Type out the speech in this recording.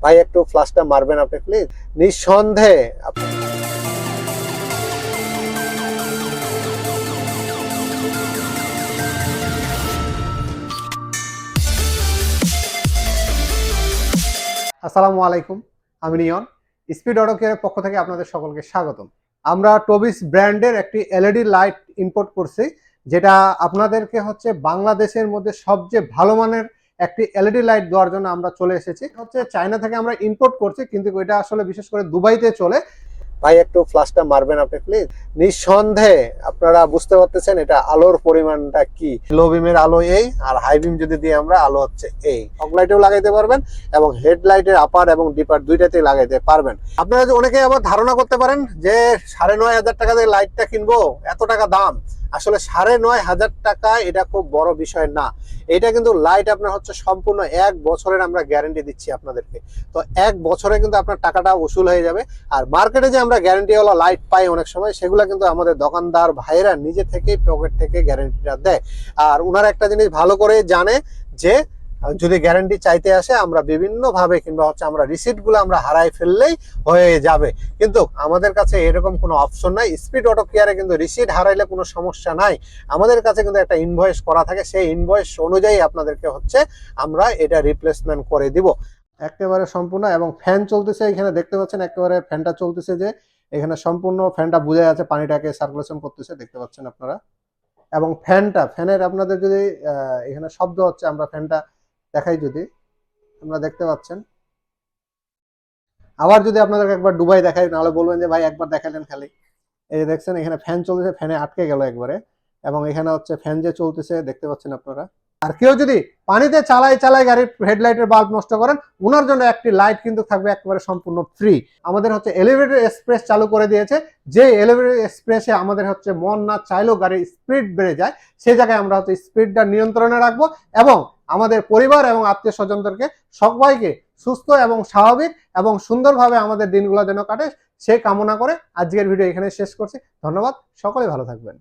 ভাই একটু ফ্লাশটা মারবেন আপনি প্লিজ। নিঃসন্দেহে আসসালামু আলাইকুম, আমি নিয়ন। স্পিড অটো কেয়ারের পক্ষ থেকে আপনাদের সকলকে স্বাগতম। আমরা টবিস ব্র্যান্ডের একটি এলইডি লাইট ইম্পোর্ট করছি, যেটা আপনাদেরকে হচ্ছে বাংলাদেশের মধ্যে সবচেয়ে ভালো মানের একটি এলইডি লাইট দেওয়ার জন্য আমরা চলে এসেছি। হচ্ছে চায়না থেকে আমরা ইম্পোর্ট করছি, কিন্তু এটা আসলে বিশেষ করে দুবাইতে চলে। ভাই একটু ফ্লাশটা মারবেন আপনি প্লিজ। নিঃসন্দেহে আপনারা বুঝতে পারতেছেন এটা আলোর পরিমাণটা কি। লো বিমের আলো এই, আর হাই বিম যদি দিয়ে আমরা আলো হচ্ছে এই। ফগ লাইটেও লাগাইতে পারবেন এবং হেডলাইটের আপার এবং ডিপার দুইটাতেই লাগাইতে পারবেন। আপনারা যে অনেকে আবার ধারণা করতে পারেন যে 9,500 টাকা দিয়ে লাইটটা কিনবো, এত টাকা দাম। আসলে 9,500 টাকা এটা খুব বড় বিষয় না। এটা কিন্তু লাইট আপনার হচ্ছে সম্পূর্ণ 1 বছরের আমরা গ্যারান্টি দিচ্ছি আপনাদেরকে। তো 1 বছরে কিন্তু আপনার টাকাটা উসুল হয়ে যাবে। আর মার্কেটে যে আমরা গ্যারান্টিওয়ালা লাইট পাই অনেক সময়, সেগুলো কিন্তু আমাদের দোকানদার ভাইরা নিজে থেকেই পকেট থেকে গ্যারান্টিটা দেয়। আর ওনারা একটা জিনিস ভালো করে জানে যে যদি গ্যারান্টি চাইতে আসে, আমরা বিভিন্ন ভাবে কিংবা হচ্ছে আমরা রিসিপ্টগুলো আমরা হারাই ফেললেই হয়ে যাবে। কিন্তু আমাদের কাছে এরকম কোনো অপশন নাই। স্পিড অটো কেয়ারে কিন্তু রিসিপ্ট হারাইলে কোনো সমস্যা নাই। আমাদের কাছে কিন্তু একটা ইনভয়েস করা থাকে, সেই ইনভয়েস অনুযায়ী আপনাদেরকে হচ্ছে আমরা এটা রিপ্লেসমেন্ট করে দিব একেবারে সম্পূর্ণ। এবং ফ্যান চলতেছে, এখানে দেখতে পাচ্ছেন একেবারে ফ্যানটা চলতেছে, যে এখানে সম্পূর্ণ ফ্যানটা বুঝে আছে, পানিটাকে সার্কুলেশন করতেছে, দেখতে পাচ্ছেন আপনারা। এবং ফ্যানের আপনাদের যদি এখানে শব্দ হচ্ছে, আমরা ফ্যানটা দেখাই, যদি আপনারা দেখতে পাচ্ছেন। আবার যদি আপনাদেরকে একবার ডুবাই দেখাই, নাহলে বলবেন যে ভাই একবার দেখালেন খালি। এই যে দেখছেন এখানে ফ্যান চলতেছে, ফ্যানে আটকে গেল একবারে। এবং এখানে হচ্ছে ফ্যান যে চলতেছে দেখতে পাচ্ছেন আপনারা। আর কেউ যদি পানিতে চালায় গাড়ির হেডলাইটের বাল্ব নষ্ট করেন, ওনার জন্য একটি লাইট কিন্তু থাকবে একেবারে সম্পূর্ণ ফ্রি। আমাদের হচ্ছে এলিভেটর এক্সপ্রেস চালু করে দিয়েছে। যে এলিভেটর এক্সপ্রেসে আমাদের হচ্ছে মন না চাইলেও গাড়ির স্পিড বেড়ে যায়, সেই জায়গায় আমরা হচ্ছে স্পিডটা নিয়ন্ত্রণে রাখবো এবং আমাদের পরিবার এবং আত্মীয় স্বজনদেরকে সবাইকে সুস্থ এবং স্বাভাবিক এবং সুন্দরভাবে আমাদের দিনগুলো যেন কাটে, সেই কামনা করে আজকের ভিডিও এখানে শেষ করছি। ধন্যবাদ, সকলে ভালো থাকবেন।